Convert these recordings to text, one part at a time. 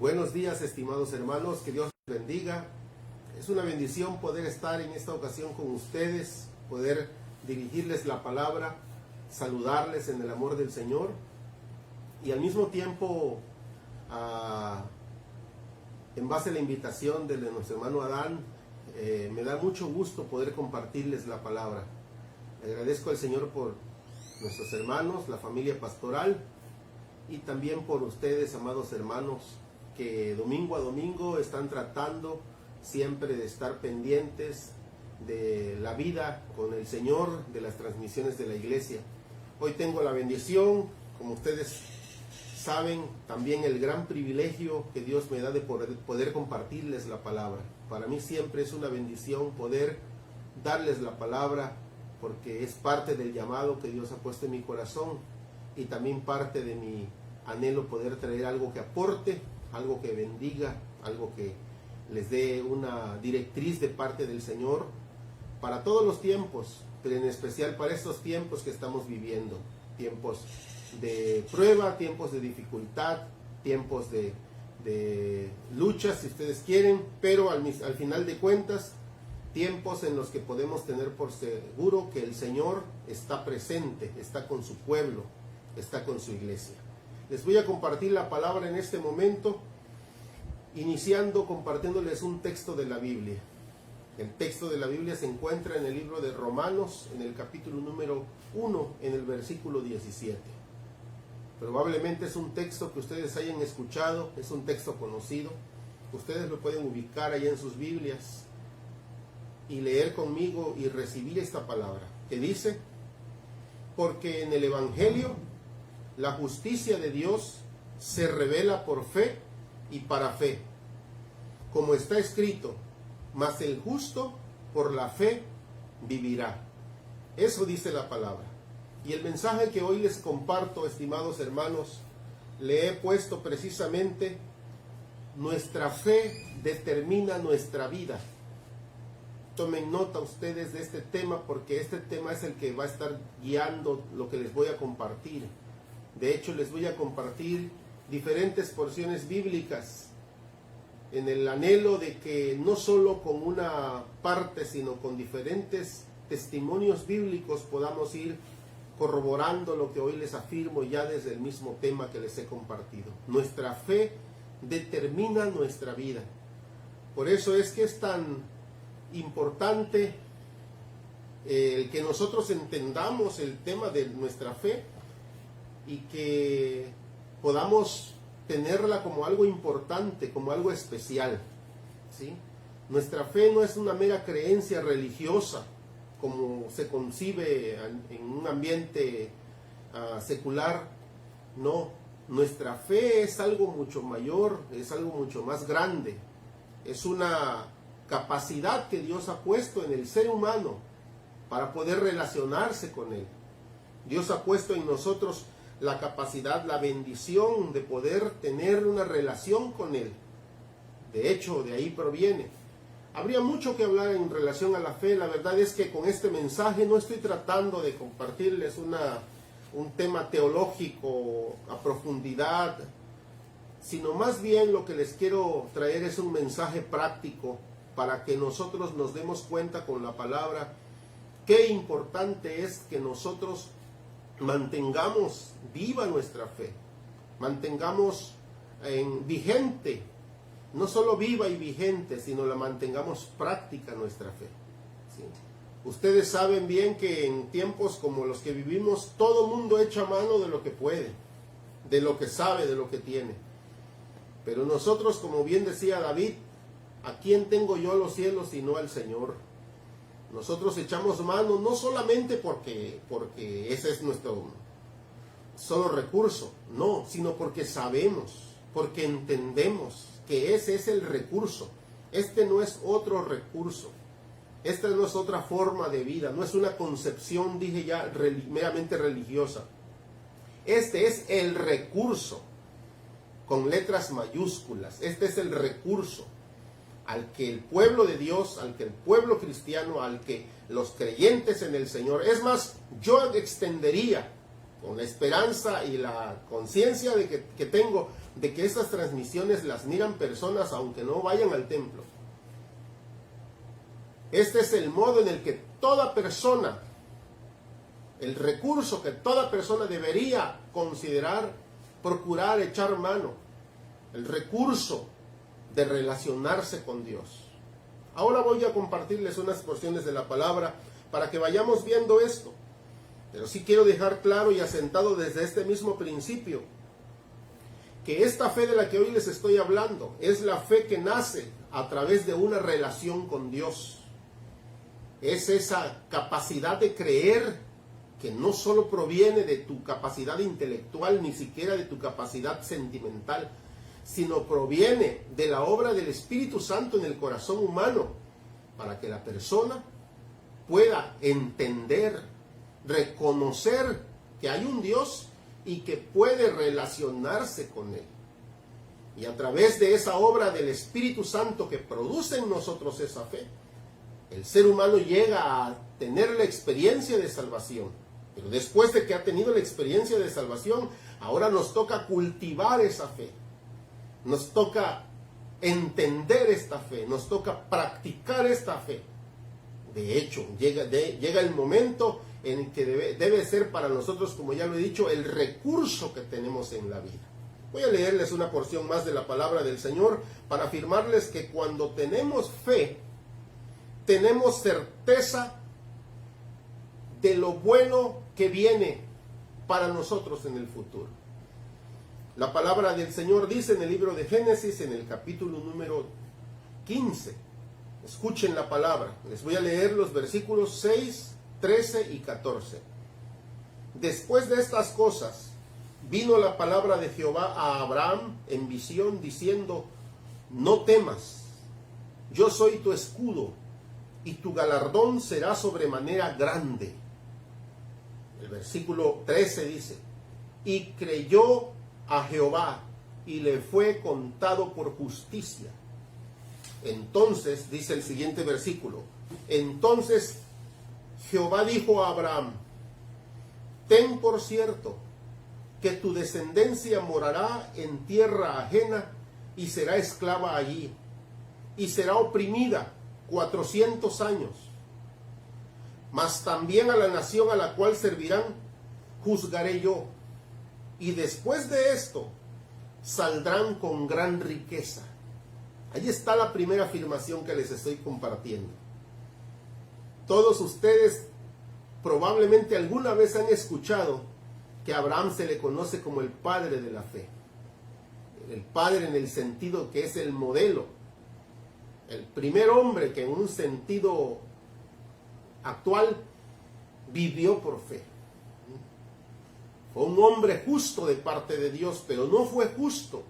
Buenos días, estimados hermanos, que Dios les bendiga. Es una bendición poder estar en esta ocasión con ustedes, poder dirigirles la palabra, saludarles en el amor del Señor y al mismo tiempo, en base a la invitación de nuestro hermano Adán, me da mucho gusto poder compartirles la palabra. Le agradezco al Señor por nuestros hermanos, la familia pastoral y también por ustedes, amados hermanos, que domingo a domingo están tratando siempre de estar pendientes de la vida con el Señor, de las transmisiones de la iglesia. Hoy tengo la bendición, como ustedes saben, también el gran privilegio que Dios me da de poder compartirles la palabra. Para mí siempre es una bendición poder darles la palabra, porque es parte del llamado que Dios ha puesto en mi corazón y también parte de mi anhelo poder traer algo que aporte, algo que bendiga, algo que les dé una directriz de parte del Señor para todos los tiempos, pero en especial para estos tiempos que estamos viviendo, tiempos de prueba, tiempos de dificultad, tiempos de lucha, si ustedes quieren, pero al final de cuentas, tiempos en los que podemos tener por seguro que el Señor está presente, está con su pueblo, está con su iglesia. Les voy a compartir la palabra en este momento, iniciando compartiéndoles un texto de la Biblia. El texto de la Biblia se encuentra en el libro de Romanos, en el capítulo número 1, en el versículo 17. Probablemente es un texto que ustedes hayan escuchado, es un texto conocido. Ustedes lo pueden ubicar ahí en sus Biblias y leer conmigo y recibir esta palabra, que dice: porque en el Evangelio la justicia de Dios se revela por fe y para fe, como está escrito, mas el justo por la fe vivirá. Eso dice la palabra. Y el mensaje que hoy les comparto, estimados hermanos, le he puesto precisamente: nuestra fe determina nuestra vida. Tomen nota ustedes de este tema, porque este tema es el que va a estar guiando lo que les voy a compartir. De hecho, les voy a compartir diferentes porciones bíblicas en el anhelo de que no solo con una parte, sino con diferentes testimonios bíblicos podamos ir corroborando lo que hoy les afirmo ya desde el mismo tema que les he compartido. Nuestra fe determina nuestra vida. Por eso es que es tan importante el que nosotros entendamos el tema de nuestra fe y que podamos tenerla como algo importante, como algo especial, ¿sí? Nuestra fe no es una mera creencia religiosa, como se concibe en un ambiente secular. No, nuestra fe es algo mucho mayor, es algo mucho más grande. Es una capacidad que Dios ha puesto en el ser humano para poder relacionarse con Él. Dios ha puesto en nosotros la capacidad, la bendición de poder tener una relación con Él. De hecho, de ahí proviene. Habría mucho que hablar en relación a la fe. La verdad es que con este mensaje no estoy tratando de compartirles un tema teológico a profundidad, sino más bien lo que les quiero traer es un mensaje práctico para que nosotros nos demos cuenta con la palabra qué importante es que nosotros mantengamos viva nuestra fe, mantengamos vigente, no solo viva y vigente, sino la mantengamos práctica nuestra fe, ¿sí? Ustedes saben bien que en tiempos como los que vivimos, todo mundo echa mano de lo que puede, de lo que sabe, de lo que tiene. Pero nosotros, como bien decía David, ¿a quién tengo yo los cielos sino al Señor? Nosotros echamos mano no solamente porque ese es nuestro solo recurso, no, sino porque sabemos, porque entendemos que ese es el recurso. Este no es otro recurso, esta no es otra forma de vida, no es una concepción, dije ya, meramente religiosa. Este es el recurso, con letras mayúsculas. Este es el recurso al que el pueblo de Dios, al que el pueblo cristiano, al que los creyentes en el Señor, es más, yo extendería con la esperanza y la conciencia de que tengo de que estas transmisiones las miran personas aunque no vayan al templo. Este es el modo en el que toda persona, el recurso que toda persona debería considerar, procurar echar mano, el recurso de relacionarse con Dios. Ahora voy a compartirles unas porciones de la palabra para que vayamos viendo esto. Pero sí quiero dejar claro y asentado desde este mismo principio que esta fe de la que hoy les estoy hablando es la fe que nace a través de una relación con Dios. Es esa capacidad de creer que no solo proviene de tu capacidad intelectual, ni siquiera de tu capacidad sentimental, sino proviene de la obra del Espíritu Santo en el corazón humano, para que la persona pueda entender, reconocer que hay un Dios y que puede relacionarse con Él. Y a través de esa obra del Espíritu Santo que produce en nosotros esa fe, el ser humano llega a tener la experiencia de salvación. Pero después de que ha tenido la experiencia de salvación, ahora nos toca cultivar esa fe. Nos toca entender esta fe, nos toca practicar esta fe. De hecho, llega el momento en que debe ser para nosotros, como ya lo he dicho, el recurso que tenemos en la vida. Voy a leerles una porción más de la palabra del Señor para afirmarles que cuando tenemos fe, tenemos certeza de lo bueno que viene para nosotros en el futuro. La palabra del Señor dice en el libro de Génesis, en el capítulo número 15. Escuchen la palabra. Les voy a leer los versículos 6, 13 y 14. Después de estas cosas, vino la palabra de Jehová a Abraham en visión, diciendo: no temas, yo soy tu escudo, y tu galardón será sobremanera grande. El versículo 13 dice: y creyó a Jehová, y le fue contado por justicia. Entonces, dice el siguiente versículo, entonces Jehová dijo a Abraham: ten por cierto que tu descendencia morará en tierra ajena y será esclava allí, y será oprimida 400 años. Mas también a la nación a la cual servirán juzgaré yo, y después de esto saldrán con gran riqueza. Ahí está la primera afirmación que les estoy compartiendo. Todos ustedes probablemente alguna vez han escuchado que a Abraham se le conoce como el padre de la fe. El padre en el sentido que es el modelo. El primer hombre que en un sentido actual vivió por fe. Fue un hombre justo de parte de Dios, pero no fue justo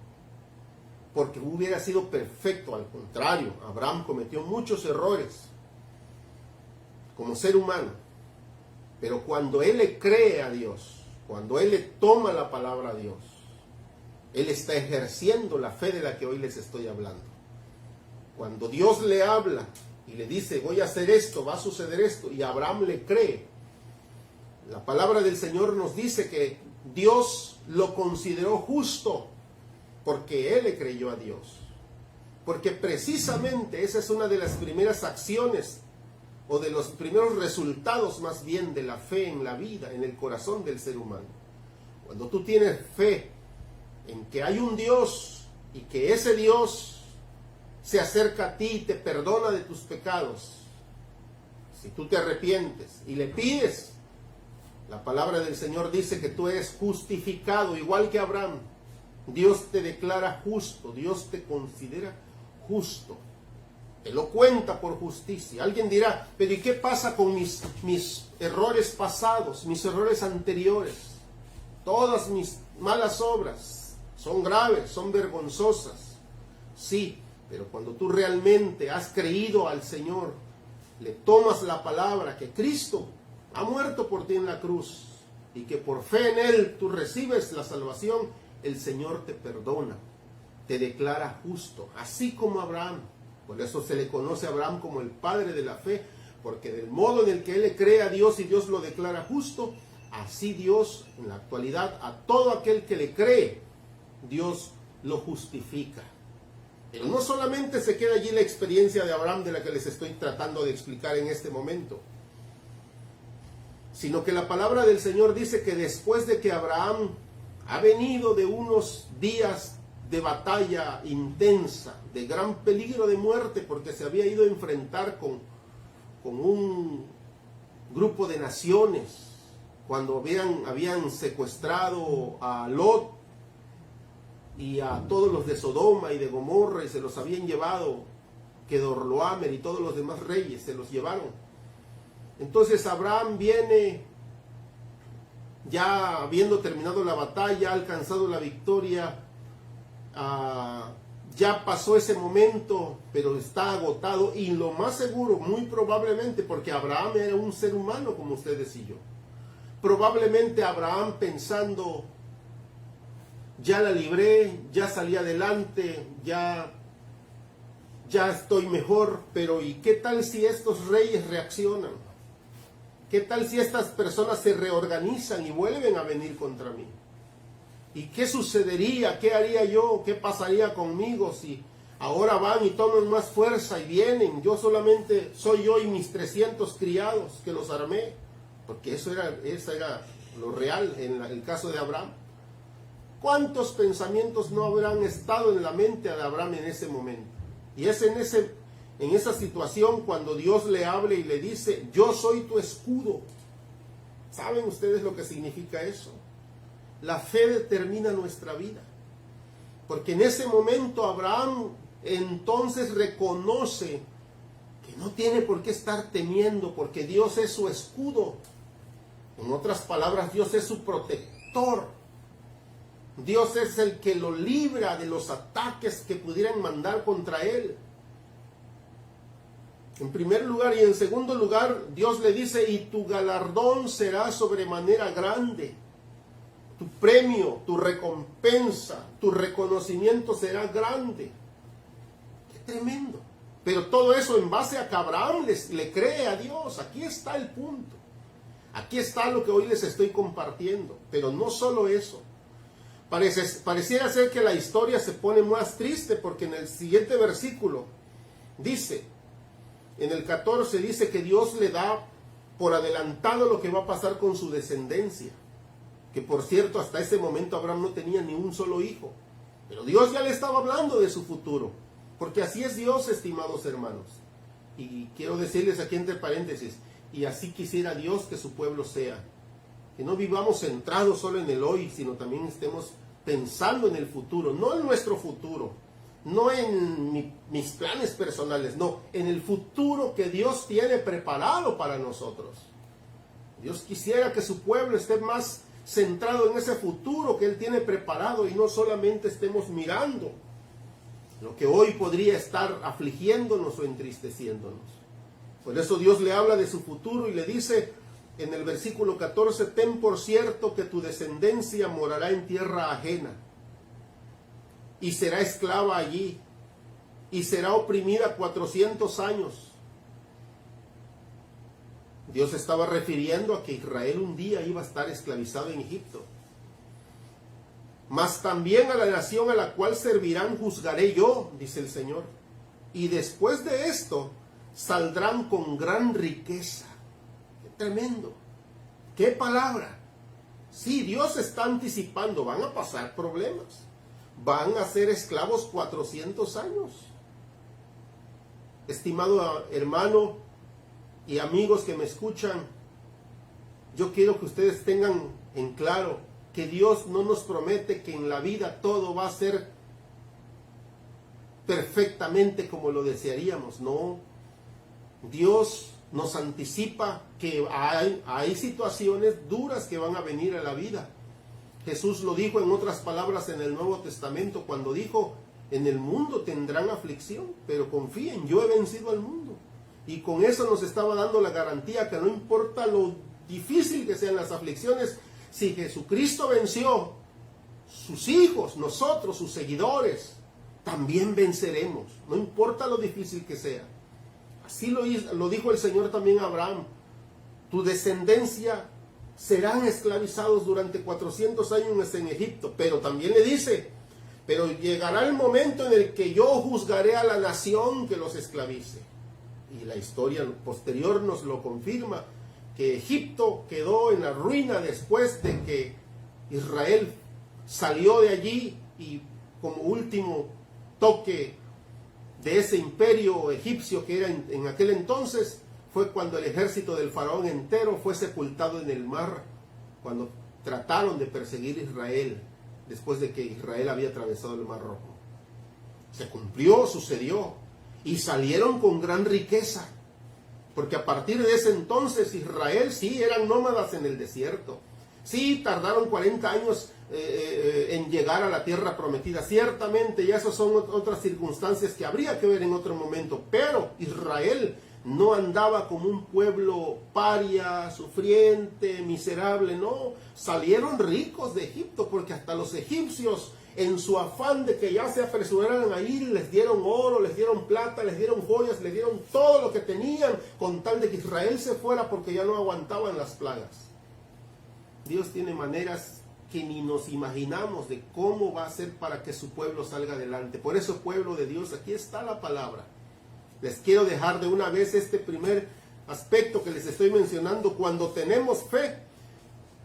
porque hubiera sido perfecto. Al contrario, Abraham cometió muchos errores como ser humano. Pero cuando él le cree a Dios, cuando él le toma la palabra a Dios, él está ejerciendo la fe de la que hoy les estoy hablando. Cuando Dios le habla y le dice: voy a hacer esto, va a suceder esto, y Abraham le cree, la palabra del Señor nos dice que Dios lo consideró justo porque él le creyó a Dios. Porque precisamente esa es una de las primeras acciones o de los primeros resultados más bien de la fe en la vida, en el corazón del ser humano. Cuando tú tienes fe en que hay un Dios y que ese Dios se acerca a ti y te perdona de tus pecados, si tú te arrepientes y le pides, la palabra del Señor dice que tú eres justificado, igual que Abraham. Dios te declara justo, Dios te considera justo, te lo cuenta por justicia. Alguien dirá: pero ¿y qué pasa con mis errores pasados, mis errores anteriores? Todas mis malas obras son graves, son vergonzosas. Sí, pero cuando tú realmente has creído al Señor, le tomas la palabra que Cristo ha muerto por ti en la cruz y que por fe en Él tú recibes la salvación, el Señor te perdona, te declara justo, así como Abraham. Por eso se le conoce a Abraham como el padre de la fe, porque del modo en el que él le cree a Dios y Dios lo declara justo, Así Dios, en la actualidad, a todo aquel que le cree, Dios lo justifica. Pero no solamente se queda allí la experiencia de Abraham de la que les estoy tratando de explicar en este momento, sino que la palabra del Señor dice que después de que Abraham ha venido de unos días de batalla intensa, de gran peligro de muerte, porque se había ido a enfrentar con un grupo de naciones, cuando habían secuestrado a Lot y a todos los de Sodoma y de Gomorra, y se los habían llevado, Kedorlaomer y todos los demás reyes se los llevaron. Entonces Abraham viene, ya habiendo terminado la batalla, ha alcanzado la victoria, ya pasó ese momento, pero está agotado, y lo más seguro, muy probablemente, porque Abraham era un ser humano como ustedes y yo, probablemente Abraham pensando, ya la libré, ya salí adelante, ya estoy mejor, pero ¿y qué tal si estos reyes reaccionan? ¿Qué tal si estas personas se reorganizan y vuelven a venir contra mí? ¿Y qué sucedería? ¿Qué haría yo? ¿Qué pasaría conmigo si ahora van y toman más fuerza y vienen? Yo solamente soy yo y mis 300 criados que los armé. Porque eso era lo real en el caso de Abraham. ¿Cuántos pensamientos no habrán estado en la mente de Abraham en ese momento? Y es en esa situación cuando Dios le habla y le dice, yo soy tu escudo. ¿Saben ustedes lo que significa eso? La fe determina nuestra vida. Porque en ese momento Abraham entonces reconoce que no tiene por qué estar temiendo, porque Dios es su escudo. En otras palabras, Dios es su protector. Dios es el que lo libra de los ataques que pudieran mandar contra él. En primer lugar, y en segundo lugar, Dios le dice, y tu galardón será sobremanera grande. Tu premio, tu recompensa, tu reconocimiento será grande. Qué tremendo. Pero todo eso en base a que Abraham le cree a Dios. Aquí está el punto. Aquí está lo que hoy les estoy compartiendo. Pero no solo eso. Pareciera ser que la historia se pone más triste, porque en el siguiente versículo dice, en el 14 dice que Dios le da por adelantado lo que va a pasar con su descendencia. Que por cierto, hasta ese momento Abraham no tenía ni un solo hijo. Pero Dios ya le estaba hablando de su futuro. Porque así es Dios, estimados hermanos. Y quiero decirles aquí entre paréntesis, y así quisiera Dios que su pueblo sea. Que no vivamos centrados solo en el hoy, sino también estemos pensando en el futuro. No en nuestro futuro, no en mis planes personales, no, en el futuro que Dios tiene preparado para nosotros. Dios quisiera que su pueblo esté más centrado en ese futuro que Él tiene preparado y no solamente estemos mirando lo que hoy podría estar afligiéndonos o entristeciéndonos. Por eso Dios le habla de su futuro y le dice en el versículo 14, ten por cierto que tu descendencia morará en tierra ajena y será esclava allí y será oprimida 400 años. Dios estaba refiriendo a que Israel un día iba a estar esclavizado en Egipto. Mas también a la nación a la cual servirán juzgaré yo, dice el Señor. Y después de esto saldrán con gran riqueza. ¡Qué tremendo! ¡Qué palabra! Sí, Dios está anticipando, van a pasar problemas. Van a ser esclavos 400 años. Estimado hermano y amigos que me escuchan, yo quiero que ustedes tengan en claro que Dios no nos promete que en la vida todo va a ser perfectamente como lo desearíamos, no. Dios nos anticipa que hay situaciones duras que van a venir a la vida. Jesús lo dijo en otras palabras en el Nuevo Testamento cuando dijo, en el mundo tendrán aflicción, pero confíen, yo he vencido al mundo. Y con eso nos estaba dando la garantía que no importa lo difícil que sean las aflicciones, si Jesucristo venció, sus hijos, nosotros, sus seguidores, también venceremos, no importa lo difícil que sea. Así lo dijo el Señor también a Abraham, tu descendencia serán esclavizados durante 400 años en Egipto, pero también le dice, pero llegará el momento en el que yo juzgaré a la nación que los esclavice. Y la historia posterior nos lo confirma, que Egipto quedó en la ruina después de que Israel salió de allí, y como último toque de ese imperio egipcio que era en aquel entonces, fue cuando el ejército del faraón entero fue sepultado en el mar, cuando trataron de perseguir a Israel, después de que Israel había atravesado el Mar Rojo. Se cumplió, sucedió, y salieron con gran riqueza, porque a partir de ese entonces Israel sí eran nómadas en el desierto, sí tardaron 40 años en llegar a la tierra prometida, ciertamente, y esas son otras circunstancias que habría que ver en otro momento, pero Israel no andaba como un pueblo paria, sufriente, miserable, no, salieron ricos de Egipto, porque hasta los egipcios, en su afán de que ya se apresuraran a ir, les dieron oro, les dieron plata, les dieron joyas, les dieron todo lo que tenían, con tal de que Israel se fuera, porque ya no aguantaban las plagas. Dios tiene maneras que ni nos imaginamos de cómo va a ser para que su pueblo salga adelante. Por eso, pueblo de Dios, aquí está la palabra. Les quiero dejar de una vez este primer aspecto que les estoy mencionando. Cuando tenemos fe,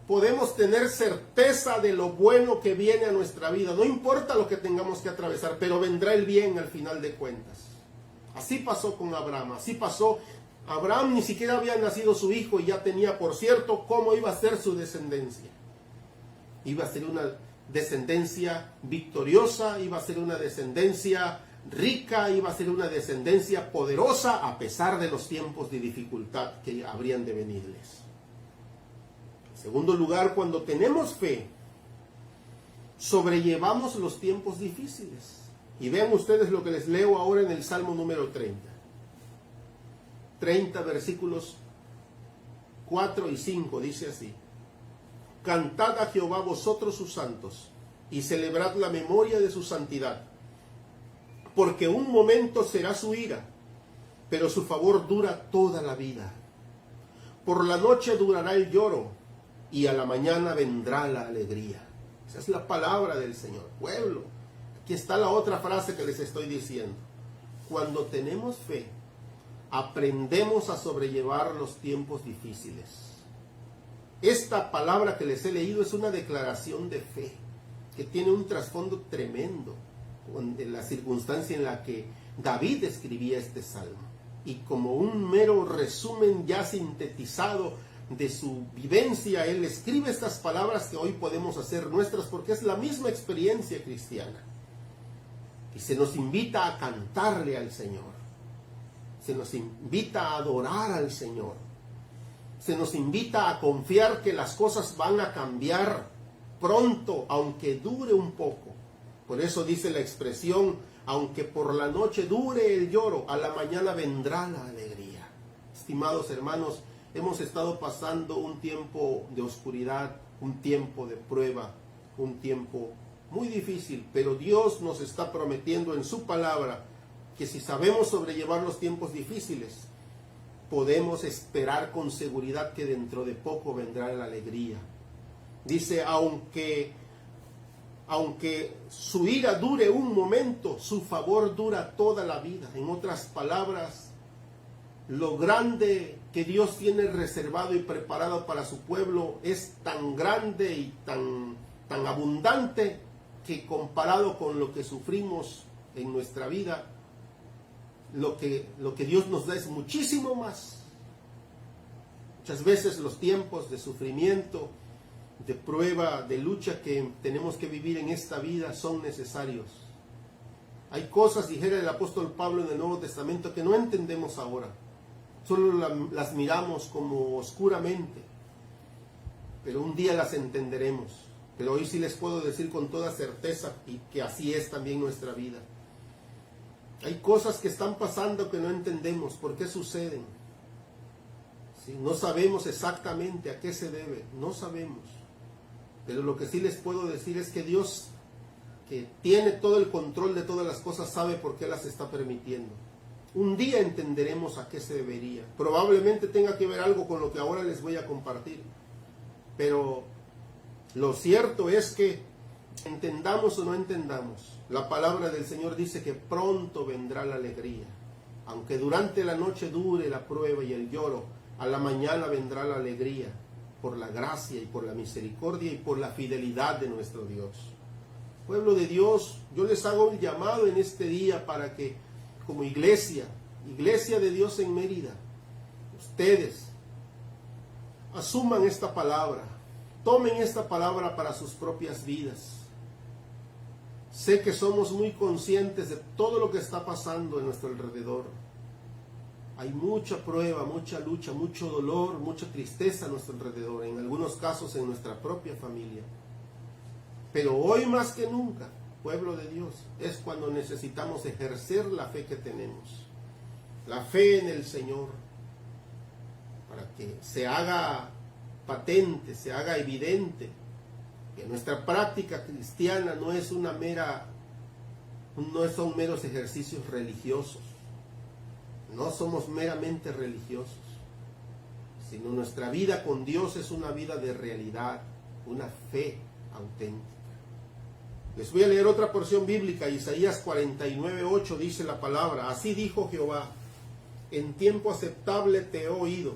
podemos tener certeza de lo bueno que viene a nuestra vida. No importa lo que tengamos que atravesar, pero vendrá el bien al final de cuentas. Así pasó con Abraham, así pasó. Abraham ni siquiera había nacido su hijo y ya tenía, por cierto, cómo iba a ser su descendencia. Iba a ser una descendencia victoriosa, iba a ser una descendencia rica, iba a ser una descendencia poderosa, a pesar de los tiempos de dificultad que habrían de venirles. En segundo lugar, cuando tenemos fe, sobrellevamos los tiempos difíciles. Y vean ustedes lo que les leo ahora en el Salmo número 30 versículos 4 y 5, dice así: Cantad a Jehová vosotros sus santos, y celebrad la memoria de su santidad, porque un momento será su ira, pero su favor dura toda la vida. Por la noche durará el lloro, y a la mañana vendrá la alegría. Esa es la palabra del Señor. Pueblo, aquí está la otra frase que les estoy diciendo. Cuando tenemos fe, aprendemos a sobrellevar los tiempos difíciles. Esta palabra que les he leído es una declaración de fe, que tiene un trasfondo tremendo en la circunstancia en la que David escribía este salmo. Y como un mero resumen ya sintetizado de su vivencia, él escribe estas palabras que hoy podemos hacer nuestras, porque es la misma experiencia cristiana. Y se nos invita a cantarle al Señor. Se nos invita a adorar al Señor. Se nos invita a confiar que las cosas van a cambiar pronto, aunque dure un poco. Por eso dice la expresión, aunque por la noche dure el lloro, a la mañana vendrá la alegría. Estimados hermanos, hemos estado pasando un tiempo de oscuridad, un tiempo de prueba, un tiempo muy difícil, pero Dios nos está prometiendo en su palabra que si sabemos sobrellevar los tiempos difíciles, podemos esperar con seguridad que dentro de poco vendrá la alegría. Dice, aunque su ira dure un momento, su favor dura toda la vida. En otras palabras, lo grande que Dios tiene reservado y preparado para su pueblo es tan grande y tan abundante que comparado con lo que sufrimos en nuestra vida, lo que Dios nos da es muchísimo más. Muchas veces los tiempos de sufrimiento, de prueba, de lucha que tenemos que vivir en esta vida son necesarios. Hay cosas, dijera el apóstol Pablo en el Nuevo Testamento, que no entendemos ahora. Solo las miramos como oscuramente, pero un día las entenderemos. Pero hoy sí les puedo decir con toda certeza y que así es también nuestra vida. Hay cosas que están pasando que no entendemos por qué suceden. ¿Sí? No sabemos exactamente a qué se debe, no sabemos. Pero lo que sí les puedo decir es que Dios, que tiene todo el control de todas las cosas, sabe por qué las está permitiendo. Un día entenderemos a qué se debería. Probablemente tenga que ver algo con lo que ahora les voy a compartir. Pero lo cierto es que, entendamos o no entendamos, la palabra del Señor dice que pronto vendrá la alegría. Aunque durante la noche dure la prueba y el lloro, a la mañana vendrá la alegría por la gracia y por la misericordia y por la fidelidad de nuestro Dios. Pueblo de Dios, yo les hago un llamado en este día para que, como iglesia de Dios en Mérida, ustedes asuman esta palabra, tomen esta palabra para sus propias vidas. Sé que somos muy conscientes de todo lo que está pasando en nuestro alrededor. Hay mucha prueba, mucha lucha, mucho dolor, mucha tristeza a nuestro alrededor, en algunos casos en nuestra propia familia. Pero hoy más que nunca, pueblo de Dios, es cuando necesitamos ejercer la fe que tenemos. La fe en el Señor, para que se haga patente, se haga evidente que nuestra práctica cristiana no son meros ejercicios religiosos. No somos meramente religiosos, sino nuestra vida con Dios es una vida de realidad, una fe auténtica. Les voy a leer otra porción bíblica. Isaías 49:8 dice la palabra: así dijo Jehová, en tiempo aceptable te he oído,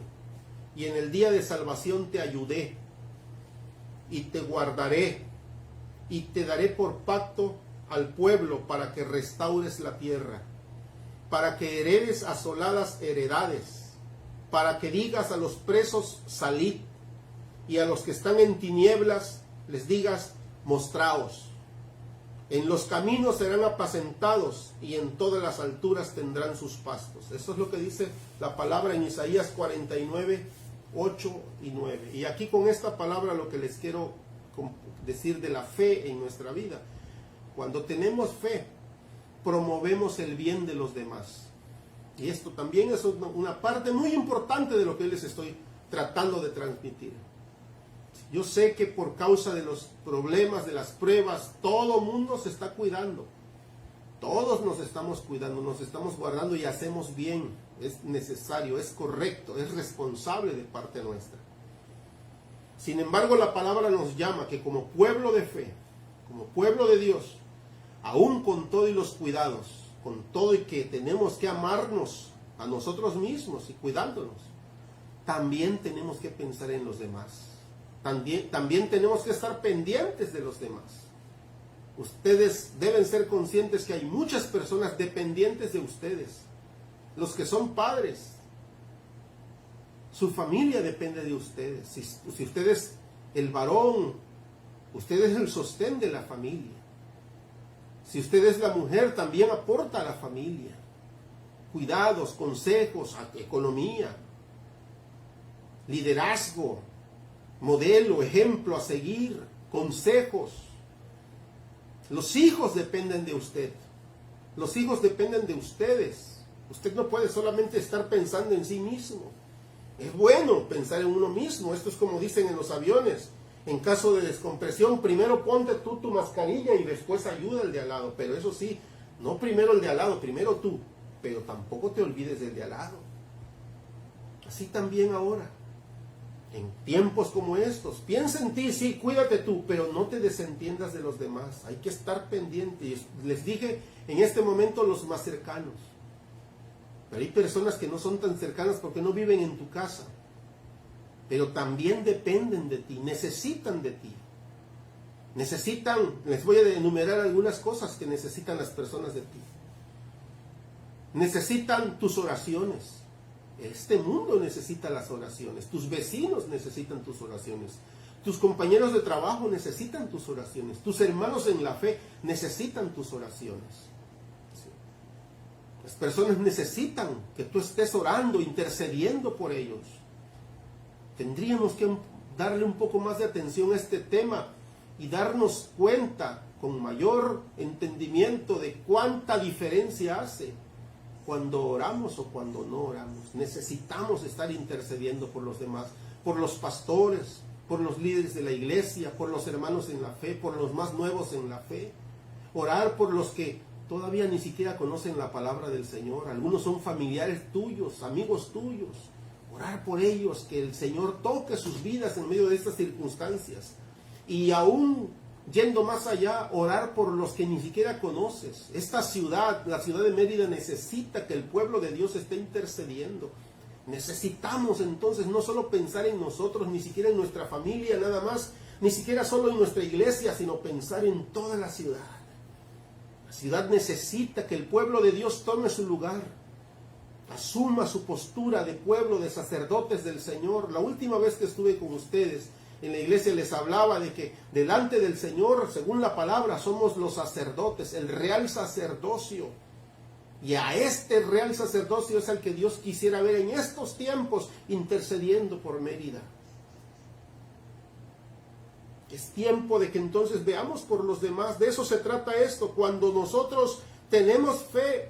y en el día de salvación te ayudé, y te guardaré, y te daré por pacto al pueblo para que restaures la tierra, para que heredes asoladas heredades, para que digas a los presos, salid, y a los que están en tinieblas les digas, mostraos. En los caminos serán apacentados, y en todas las alturas tendrán sus pastos. Eso es lo que dice la palabra en Isaías 49:8 y 9. Y aquí con esta palabra lo que les quiero decir de la fe en nuestra vida. Cuando tenemos fe, promovemos el bien de los demás. Y esto también es una parte muy importante de lo que les estoy tratando de transmitir. Yo sé que por causa de los problemas, de las pruebas, todo mundo se está cuidando. Todos nos estamos cuidando, nos estamos guardando y hacemos bien. Es necesario, es correcto, es responsable de parte nuestra. Sin embargo, la palabra nos llama que como pueblo de fe, como pueblo de Dios, aún con todo y los cuidados, con todo y que tenemos que amarnos a nosotros mismos y cuidándonos, también tenemos que pensar en los demás. También tenemos que estar pendientes de los demás. Ustedes deben ser conscientes que hay muchas personas dependientes de ustedes. Los que son padres, su familia depende de ustedes. Si usted es el varón, usted es el sostén de la familia. Si usted es la mujer, también aporta a la familia. Cuidados, consejos, economía, liderazgo, modelo, ejemplo a seguir, consejos. Los hijos dependen de usted. Los hijos dependen de ustedes. Usted no puede solamente estar pensando en sí mismo. Es bueno pensar en uno mismo. Esto es como dicen en los aviones. En caso de descompresión, primero ponte tú tu mascarilla y después ayuda al de al lado. Pero eso sí, no primero el de al lado, primero tú. Pero tampoco te olvides del de al lado. Así también ahora. En tiempos como estos, piensa en ti, sí, cuídate tú, pero no te desentiendas de los demás. Hay que estar pendiente. Les dije en este momento los más cercanos. Pero hay personas que no son tan cercanas porque no viven en tu casa. Pero también dependen de ti, necesitan de ti. Necesitan, les voy a enumerar algunas cosas que necesitan las personas de ti. Necesitan tus oraciones. Este mundo necesita las oraciones. Tus vecinos necesitan tus oraciones. Tus compañeros de trabajo necesitan tus oraciones. Tus hermanos en la fe necesitan tus oraciones. Sí. Las personas necesitan que tú estés orando, intercediendo por ellos. Tendríamos que darle un poco más de atención a este tema y darnos cuenta con mayor entendimiento de cuánta diferencia hace cuando oramos o cuando no oramos. Necesitamos estar intercediendo por los demás, por los pastores, por los líderes de la iglesia, por los hermanos en la fe, por los más nuevos en la fe. Orar por los que todavía ni siquiera conocen la palabra del Señor. Algunos son familiares tuyos, amigos tuyos. orar por ellos, que el Señor toque sus vidas en medio de estas circunstancias. Y aún yendo más allá, orar por los que ni siquiera conoces. Esta ciudad, la ciudad de Mérida, necesita que el pueblo de Dios esté intercediendo. Necesitamos entonces no solo pensar en nosotros, ni siquiera en nuestra familia nada más, ni siquiera solo en nuestra iglesia, sino pensar en toda la ciudad. La ciudad necesita que el pueblo de Dios tome su lugar, asuma su postura de pueblo, de sacerdotes del Señor. La última vez que estuve con ustedes en la iglesia les hablaba de que delante del Señor, según la palabra, somos los sacerdotes, el real sacerdocio. Y a este real sacerdocio es al que Dios quisiera ver en estos tiempos intercediendo por Mérida. Es tiempo de que entonces veamos por los demás. De eso se trata esto. Cuando nosotros tenemos fe,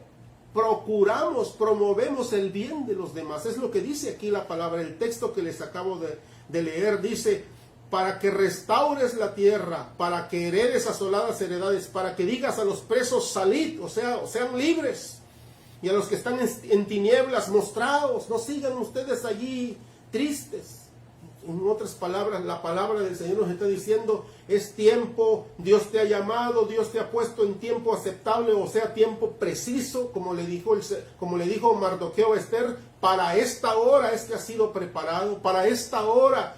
procuramos, promovemos el bien de los demás. Es lo que dice aquí la palabra. El texto que les acabo de leer dice: para que restaures la tierra, para que heredes asoladas heredades, para que digas a los presos salid, o sea, sean libres, y a los que están en tinieblas mostraos, no sigan ustedes allí tristes. En otras palabras, la palabra del Señor nos está diciendo: es tiempo, Dios te ha llamado, Dios te ha puesto en tiempo aceptable, o sea, tiempo preciso, como le dijo Mardoqueo a Esther. Para esta hora es que has sido preparado, para esta hora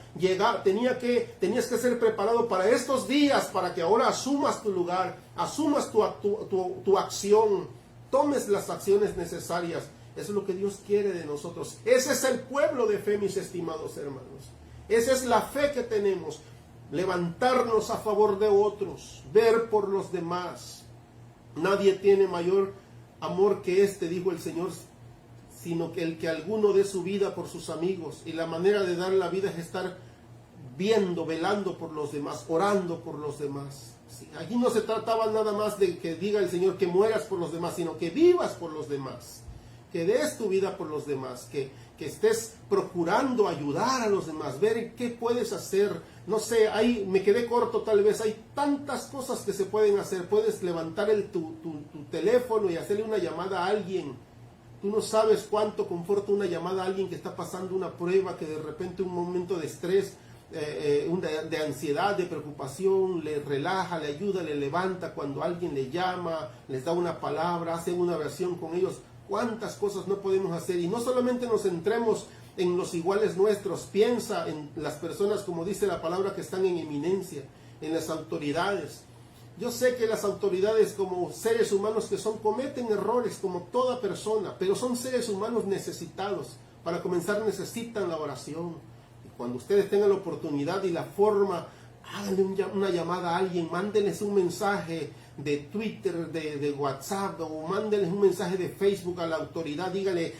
tenías que ser preparado para estos días, para que ahora asumas tu lugar, asumas tu acción, tomes las acciones necesarias. Eso es lo que Dios quiere de nosotros. Ese es el pueblo de fe, mis estimados hermanos. Esa es la fe que tenemos. Levantarnos a favor de otros, ver por los demás. Nadie tiene mayor amor que este, dijo el Señor, sino que el que alguno dé su vida por sus amigos. Y la manera de dar la vida es estar viendo, velando por los demás, orando por los demás. Sí, allí no se trataba nada más de que diga el Señor que mueras por los demás, sino que vivas por los demás, que des tu vida por los demás, que estés procurando ayudar a los demás, ver qué puedes hacer. No sé, ahí me quedé corto tal vez, hay tantas cosas que se pueden hacer. Puedes levantar tu teléfono y hacerle una llamada a alguien. Tú no sabes cuánto conforta una llamada a alguien que está pasando una prueba, que de repente un momento de estrés, de ansiedad, de preocupación, le relaja, le ayuda, le levanta. Cuando alguien le llama, les da una palabra, hacen una oración con ellos. Cuántas cosas no podemos hacer. Y no solamente nos centremos en los iguales nuestros, piensa en las personas, como dice la palabra, que están en eminencia, en las autoridades. Yo sé que las autoridades, como seres humanos que son, cometen errores como toda persona, pero son seres humanos necesitados. Para comenzar necesitan la oración. Y cuando ustedes tengan la oportunidad y la forma, háganle una llamada a alguien, mándenles un mensaje de Twitter, de WhatsApp, o mándenles un mensaje de Facebook a la autoridad. Dígale: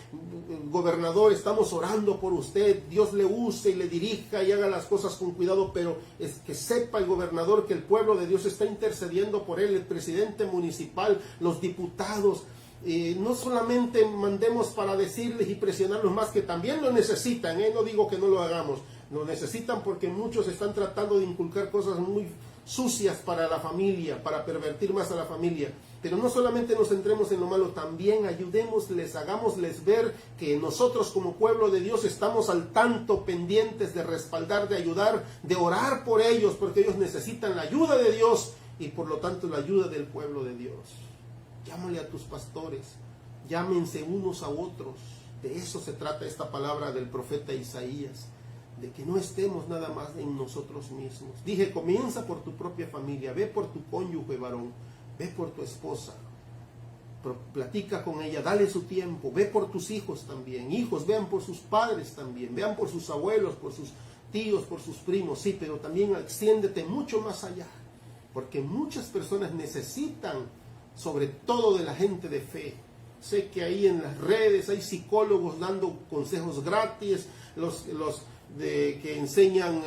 gobernador, estamos orando por usted, Dios le use y le dirija y haga las cosas con cuidado, pero es que sepa el gobernador que el pueblo de Dios está intercediendo por él, el presidente municipal, los diputados. No solamente mandemos para decirles y presionarlos más, que también lo necesitan, no digo que no lo hagamos, lo necesitan, porque muchos están tratando de inculcar cosas muy sucias para la familia, para pervertir más a la familia. Pero no solamente nos centremos en lo malo, también ayudémosles, hagámosles ver que nosotros como pueblo de Dios estamos al tanto, pendientes de respaldar, de ayudar, de orar por ellos, porque ellos necesitan la ayuda de Dios y por lo tanto la ayuda del pueblo de Dios. Llámale a tus pastores, llámense unos a otros. De eso se trata esta palabra del profeta Isaías, de que no estemos nada más en nosotros mismos. Dije, comienza por tu propia familia, ve por tu cónyuge varón, ve por tu esposa, platica con ella, dale su tiempo, ve por tus hijos también. Hijos, vean por sus padres también, vean por sus abuelos, por sus tíos, por sus primos, sí, pero también extiéndete mucho más allá, porque muchas personas necesitan, sobre todo de la gente de fe. Sé que ahí en las redes hay psicólogos dando consejos gratis, los que enseñan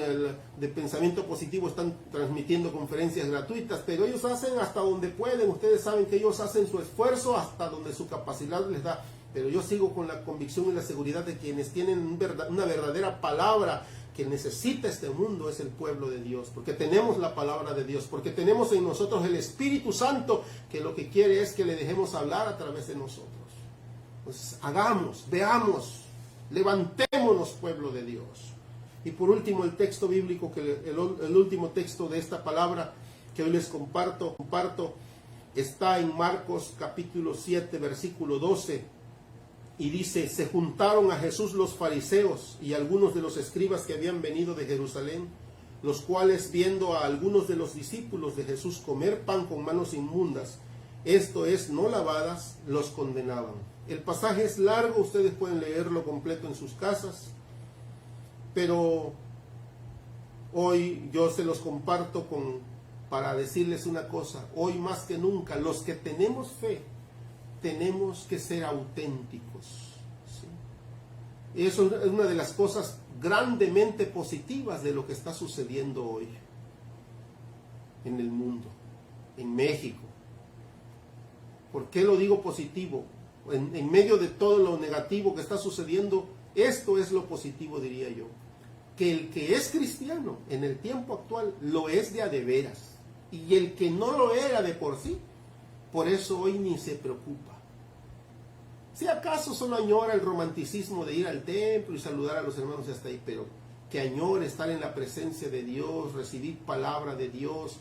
de pensamiento positivo están transmitiendo conferencias gratuitas, pero ellos hacen hasta donde pueden. Ustedes saben que ellos hacen su esfuerzo hasta donde su capacidad les da, pero yo sigo con la convicción y la seguridad de quienes tienen una verdadera palabra que necesita este mundo es el pueblo de Dios, porque tenemos la palabra de Dios, porque tenemos en nosotros el Espíritu Santo, que lo que quiere es que le dejemos hablar a través de nosotros. Pues hagamos, veamos, levantémonos somos pueblo de Dios. Y por último, el texto bíblico, el último texto de esta palabra que hoy les comparto, está en Marcos capítulo 7, versículo 12, y dice: se juntaron a Jesús los fariseos y algunos de los escribas que habían venido de Jerusalén, los cuales, viendo a algunos de los discípulos de Jesús comer pan con manos inmundas, esto es, no lavadas, los condenaban. El pasaje es largo, ustedes pueden leerlo completo en sus casas, pero hoy yo se los comparto para decirles una cosa: hoy más que nunca, los que tenemos fe, tenemos que ser auténticos, ¿sí? Eso es una de las cosas grandemente positivas de lo que está sucediendo hoy en el mundo, en México. ¿Por qué lo digo positivo? En medio de todo lo negativo que está sucediendo, esto es lo positivo, diría yo. Que el que es cristiano en el tiempo actual lo es de a de veras. Y el que no lo era de por sí, por eso hoy ni se preocupa. Si acaso solo añora el romanticismo de ir al templo y saludar a los hermanos y hasta ahí, pero que añore estar en la presencia de Dios, recibir palabra de Dios,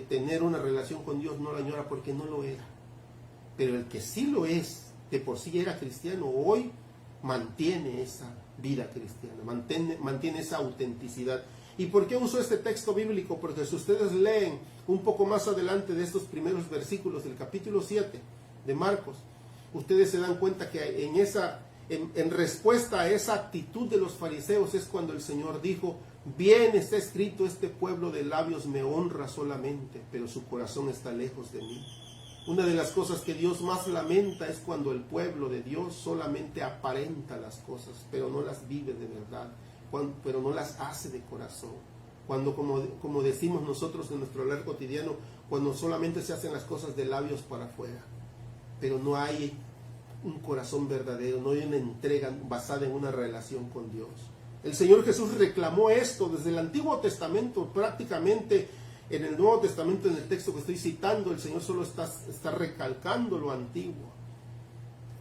tener una relación con Dios, no lo añora porque no lo era. Pero el que sí lo es, de por sí era cristiano, hoy mantiene esa vida cristiana, mantiene esa autenticidad. ¿Y por qué uso este texto bíblico? Porque si ustedes leen un poco más adelante de estos primeros versículos del capítulo 7 de Marcos, ustedes se dan cuenta que en respuesta a esa actitud de los fariseos es cuando el Señor dijo: bien está escrito, este pueblo de labios me honra solamente, pero su corazón está lejos de mí. Una de las cosas que Dios más lamenta es cuando el pueblo de Dios solamente aparenta las cosas, pero no las vive de verdad, pero no las hace de corazón. Cuando, como decimos nosotros en nuestro hablar cotidiano, cuando solamente se hacen las cosas de labios para afuera, pero no hay un corazón verdadero, no hay una entrega basada en una relación con Dios. El Señor Jesús reclamó esto desde el Antiguo Testamento, prácticamente. En el Nuevo Testamento, en el texto que estoy citando, el Señor solo está recalcando lo antiguo.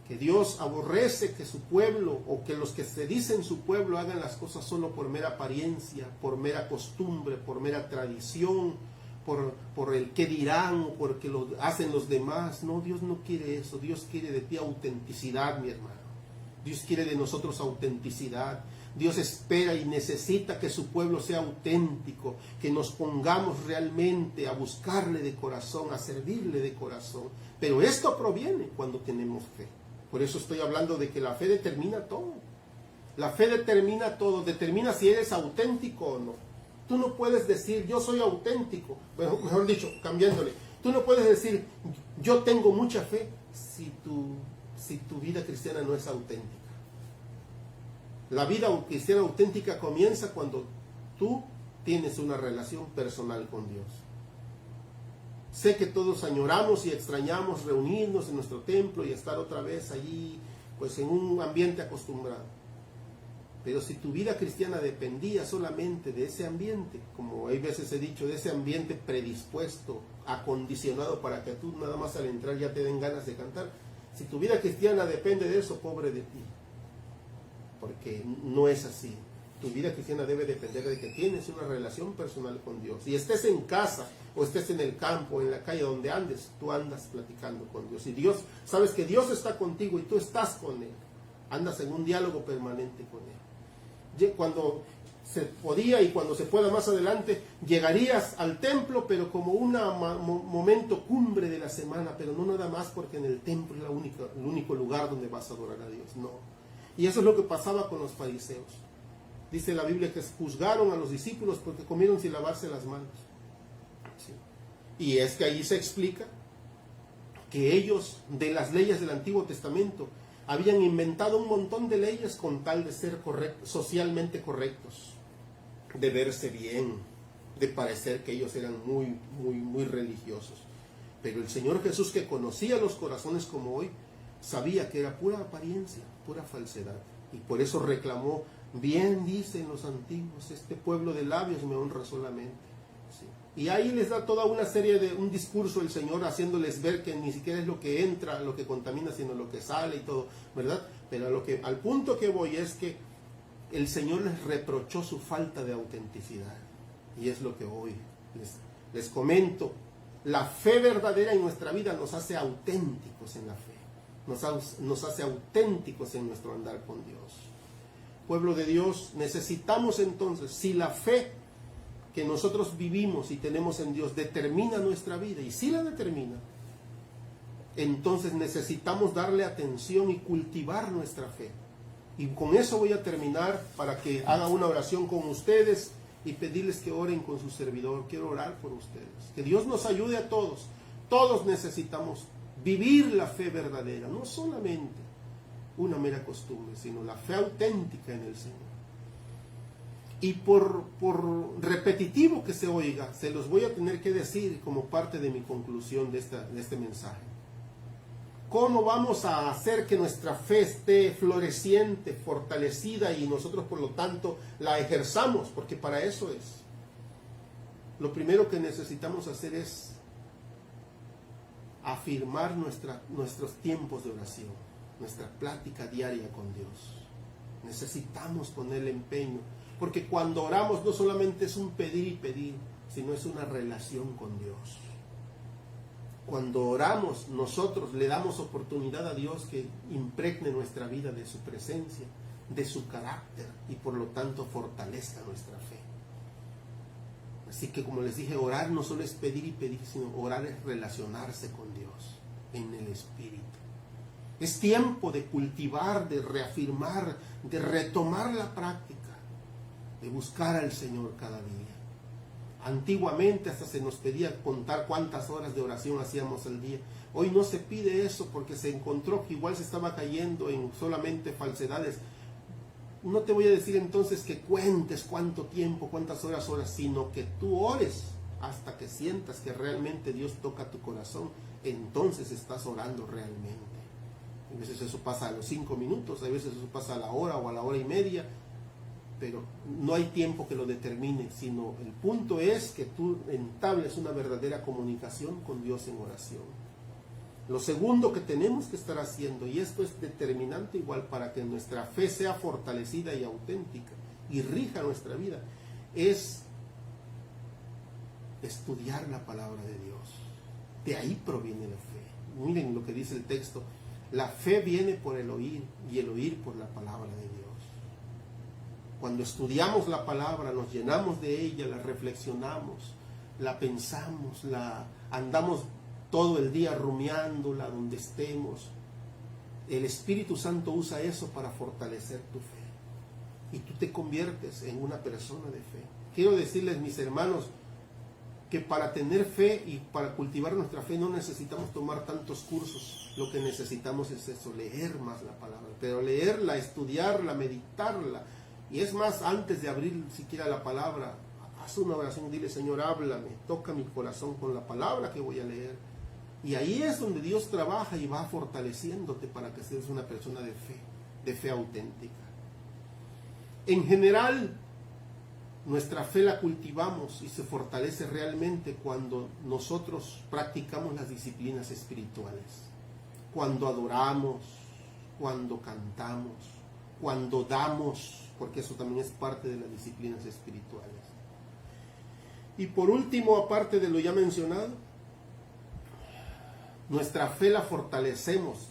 Que Dios aborrece que su pueblo, o que los que se dicen su pueblo, hagan las cosas solo por mera apariencia, por mera costumbre, por mera tradición, por el qué dirán, o porque lo hacen los demás. No, Dios no quiere eso. Dios quiere de ti autenticidad, mi hermano. Dios quiere de nosotros autenticidad. Dios espera y necesita que su pueblo sea auténtico, que nos pongamos realmente a buscarle de corazón, a servirle de corazón. Pero esto proviene cuando tenemos fe. Por eso estoy hablando de que la fe determina todo. La fe determina todo, determina si eres auténtico o no. Tú no puedes decir yo soy auténtico, bueno, mejor dicho, cambiándole. Tú no puedes decir yo tengo mucha fe si tu vida cristiana no es auténtica. La vida cristiana auténtica comienza cuando tú tienes una relación personal con Dios. Sé que todos añoramos y extrañamos reunirnos en nuestro templo y estar otra vez allí, pues en un ambiente acostumbrado. Pero si tu vida cristiana dependía solamente de ese ambiente, como hay veces he dicho, de ese ambiente predispuesto, acondicionado para que tú nada más al entrar ya te den ganas de cantar, si tu vida cristiana depende de eso, pobre de ti. Porque no es así. Tu vida cristiana debe depender de que tienes una relación personal con Dios. Y estés en casa, o estés en el campo, en la calle, donde andes, tú andas platicando con Dios. Y Dios, sabes que Dios está contigo y tú estás con Él. Andas en un diálogo permanente con Él. Cuando se podía y cuando se pueda más adelante, llegarías al templo, pero como un momento cumbre de la semana, pero no nada más porque en el templo es el único lugar donde vas a adorar a Dios. No. Y eso es lo que pasaba con los fariseos. Dice la Biblia que juzgaron a los discípulos porque comieron sin lavarse las manos. ¿Sí? Y es que ahí se explica que ellos, de las leyes del Antiguo Testamento, habían inventado un montón de leyes con tal de ser socialmente correctos, de verse bien, de parecer que ellos eran muy religiosos. Pero el Señor Jesús, que conocía los corazones como hoy, sabía que era pura apariencia, pura falsedad. Y por eso reclamó: bien dicen los antiguos, este pueblo de labios me honra solamente. ¿Sí? Y ahí les da toda una serie de un discurso el Señor, haciéndoles ver que ni siquiera es lo que entra, lo que contamina, sino lo que sale y todo, ¿verdad? Pero al punto que voy es que el Señor les reprochó su falta de autenticidad. Y es lo que hoy les comento. La fe verdadera en nuestra vida nos hace auténticos en la fe. Nos hace auténticos en nuestro andar con Dios. Pueblo de Dios, necesitamos entonces, si la fe que nosotros vivimos y tenemos en Dios determina nuestra vida, y si la determina, entonces necesitamos darle atención y cultivar nuestra fe. Y con eso voy a terminar para que haga una oración con ustedes y pedirles que oren con su servidor. Quiero orar por ustedes. Que Dios nos ayude a todos. Todos necesitamos vivir la fe verdadera, no solamente una mera costumbre, sino la fe auténtica en el Señor. Y por repetitivo que se oiga, se los voy a tener que decir como parte de mi conclusión de este mensaje. ¿Cómo vamos a hacer que nuestra fe esté floreciente, fortalecida y nosotros por lo tanto la ejerzamos? Porque para eso es. Lo primero que necesitamos hacer es afirmar nuestros tiempos de oración, nuestra plática diaria con Dios. Necesitamos ponerle empeño, porque cuando oramos no solamente es un pedir y pedir, sino es una relación con Dios. Cuando oramos, nosotros le damos oportunidad a Dios que impregne nuestra vida de su presencia, de su carácter, y por lo tanto fortalezca nuestra fe. Así que, como les dije, orar no solo es pedir y pedir, sino orar es relacionarse con Dios en el Espíritu. Es tiempo de cultivar, de reafirmar, de retomar la práctica, de buscar al Señor cada día. Antiguamente hasta se nos pedía contar cuántas horas de oración hacíamos al día. Hoy no se pide eso porque se encontró que igual se estaba cayendo en solamente falsedades. No te voy a decir entonces que cuentes cuánto tiempo, cuántas horas oras, sino que tú ores hasta que sientas que realmente Dios toca tu corazón. Entonces estás orando realmente. A veces eso pasa a los 5 minutos, a veces eso pasa a la hora o a la hora y media, pero no hay tiempo que lo determine, sino el punto es que tú entables una verdadera comunicación con Dios en oración. Lo segundo que tenemos que estar haciendo, y esto es determinante igual para que nuestra fe sea fortalecida y auténtica y rija nuestra vida, es estudiar la palabra de Dios. De ahí proviene la fe. Miren lo que dice el texto: la fe viene por el oír y el oír por la palabra de Dios. Cuando estudiamos la palabra, nos llenamos de ella, la reflexionamos, la pensamos, la andamos todo el día rumiándola donde estemos. El Espíritu Santo usa eso para fortalecer tu fe y tú te conviertes en una persona de fe. Quiero decirles, mis hermanos, que para tener fe y para cultivar nuestra fe no necesitamos tomar tantos cursos. Lo que necesitamos es eso, leer más la palabra, pero leerla, estudiarla, meditarla. Y es más, antes de abrir siquiera la palabra, haz una oración, dile: Señor, háblame, toca mi corazón con la palabra que voy a leer. Y ahí es donde Dios trabaja y va fortaleciéndote para que seas una persona de fe auténtica. En general, nuestra fe la cultivamos y se fortalece realmente cuando nosotros practicamos las disciplinas espirituales. Cuando adoramos, cuando cantamos, cuando damos, porque eso también es parte de las disciplinas espirituales. Y por último, aparte de lo ya mencionado, nuestra fe la fortalecemos,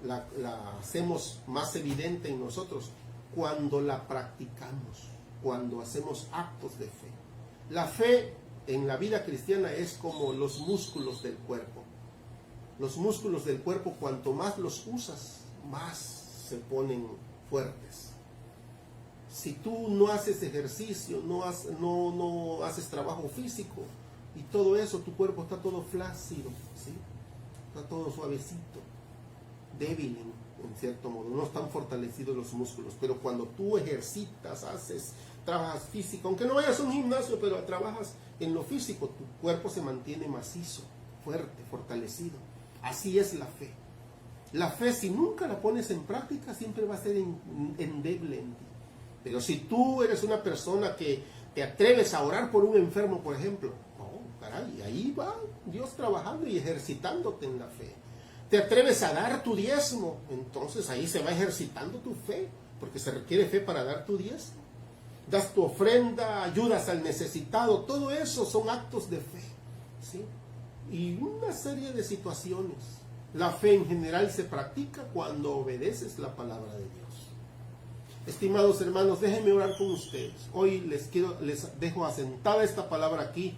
la hacemos más evidente en nosotros cuando la practicamos, cuando hacemos actos de fe. La fe en la vida cristiana es como los músculos del cuerpo. Los músculos del cuerpo, cuanto más los usas, más se ponen fuertes. Si tú no haces ejercicio, no haces trabajo físico y todo eso, tu cuerpo está todo flácido, ¿sí? Está todo suavecito, débil en cierto modo, no están fortalecidos los músculos. Pero cuando tú ejercitas, trabajas físico, aunque no vayas a un gimnasio, pero trabajas en lo físico, tu cuerpo se mantiene macizo, fuerte, fortalecido. Así es la fe. La fe, si nunca la pones en práctica, siempre va a ser endeble en ti. Pero si tú eres una persona que te atreves a orar por un enfermo, por ejemplo, caray, ahí va Dios trabajando y ejercitándote en la fe. Te atreves a dar tu diezmo, entonces ahí se va ejercitando tu fe. porque se requiere fe para dar tu diezmo. Das tu ofrenda, ayudas al necesitado, todo eso son actos de fe, ¿sí? Y una serie de situaciones. La fe en general se practica cuando obedeces la palabra de Dios. Estimados hermanos, déjenme orar con ustedes. Hoy les dejo asentada esta palabra aquí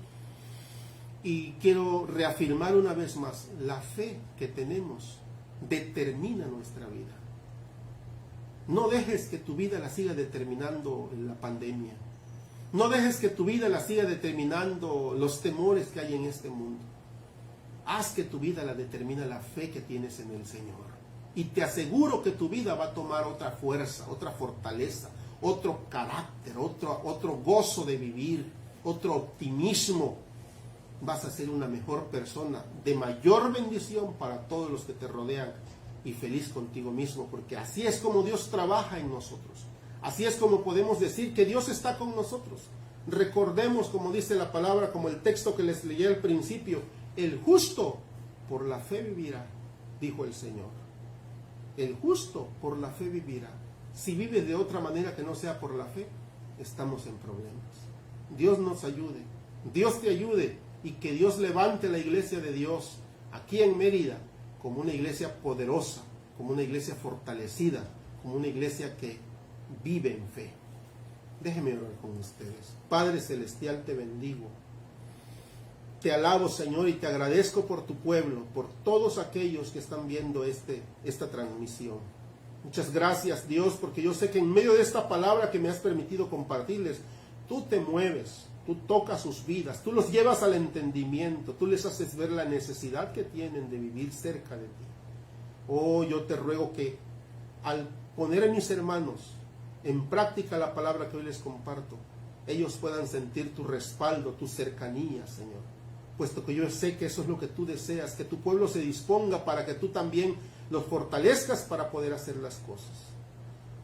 y quiero reafirmar una vez más, la fe que tenemos determina nuestra vida. No dejes que tu vida la siga determinando la pandemia. No dejes que tu vida la siga determinando los temores que hay en este mundo. Haz que tu vida la determine la fe que tienes en el Señor. Y te aseguro que tu vida va a tomar otra fuerza, otra fortaleza, otro carácter, otro gozo de vivir, otro optimismo. Vas a ser una mejor persona, de mayor bendición para todos los que te rodean y feliz contigo mismo, porque así es como Dios trabaja en nosotros. Así es como podemos decir que Dios está con nosotros. Recordemos, como dice la palabra, como el texto que les leí al principio, el justo por la fe vivirá, dijo el Señor. El justo por la fe vivirá. Si vive de otra manera que no sea por la fe, estamos en problemas. Dios nos ayude, Dios te ayude, y que Dios levante la iglesia de Dios aquí en Mérida como una iglesia poderosa, como una iglesia fortalecida, como una iglesia que vive en fe. Déjeme orar con ustedes. Padre Celestial, te bendigo. Te alabo, Señor, y te agradezco por tu pueblo, por todos aquellos que están viendo esta transmisión. Muchas gracias, Dios, porque yo sé que en medio de esta palabra que me has permitido compartirles, tú te mueves, tú tocas sus vidas, tú los llevas al entendimiento, tú les haces ver la necesidad que tienen de vivir cerca de ti. Oh, yo te ruego que al poner a mis hermanos en práctica la palabra que hoy les comparto, ellos puedan sentir tu respaldo, tu cercanía, Señor. Puesto que yo sé que eso es lo que tú deseas, que tu pueblo se disponga para que tú también los fortalezcas para poder hacer las cosas.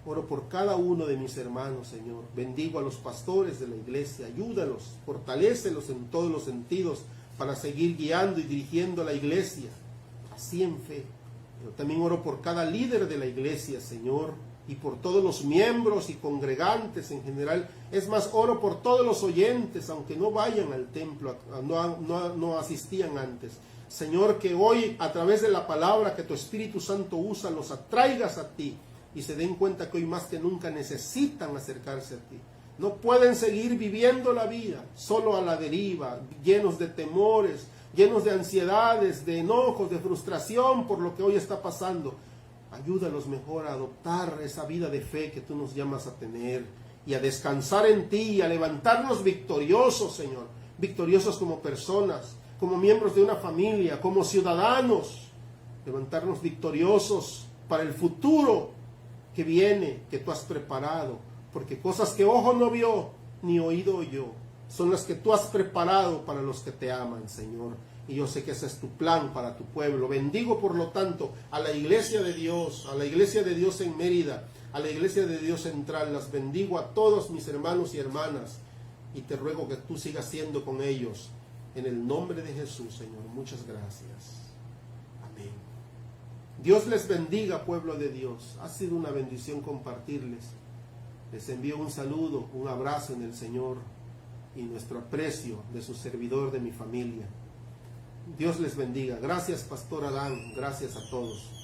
Oro por cada uno de mis hermanos, Señor. Bendigo a los pastores de la iglesia, ayúdalos, fortalécelos en todos los sentidos para seguir guiando y dirigiendo a la iglesia, así en fe. Pero también oro por cada líder de la iglesia, Señor, y por todos los miembros y congregantes en general. Es más, oro por todos los oyentes, aunque no vayan al templo, no asistían antes. Señor, que hoy, a través de la palabra que tu Espíritu Santo usa, los atraigas a ti y se den cuenta que hoy más que nunca necesitan acercarse a ti. No pueden seguir viviendo la vida solo a la deriva, llenos de temores, llenos de ansiedades, de enojos, de frustración por lo que hoy está pasando. Ayúdalos mejor a adoptar esa vida de fe que tú nos llamas a tener y a descansar en ti y a levantarnos victoriosos, Señor. Victoriosos como personas, como miembros de una familia, como ciudadanos. Levantarnos victoriosos para el futuro que viene, que tú has preparado. Porque cosas que ojo no vio, ni oído oyó, son las que tú has preparado para los que te aman, Señor. Y yo sé que ese es tu plan para tu pueblo. Bendigo, por lo tanto, a la iglesia de Dios, a la iglesia de Dios en Mérida, a la iglesia de Dios central. Las bendigo a todos mis hermanos y hermanas. Y te ruego que tú sigas siendo con ellos. En el nombre de Jesús, Señor. Muchas gracias. Amén. Dios les bendiga, pueblo de Dios. Ha sido una bendición compartirles. Les envío un saludo, un abrazo en el Señor y nuestro aprecio de su servidor, de mi familia. Dios les bendiga. Gracias, Pastor Adán. Gracias a todos.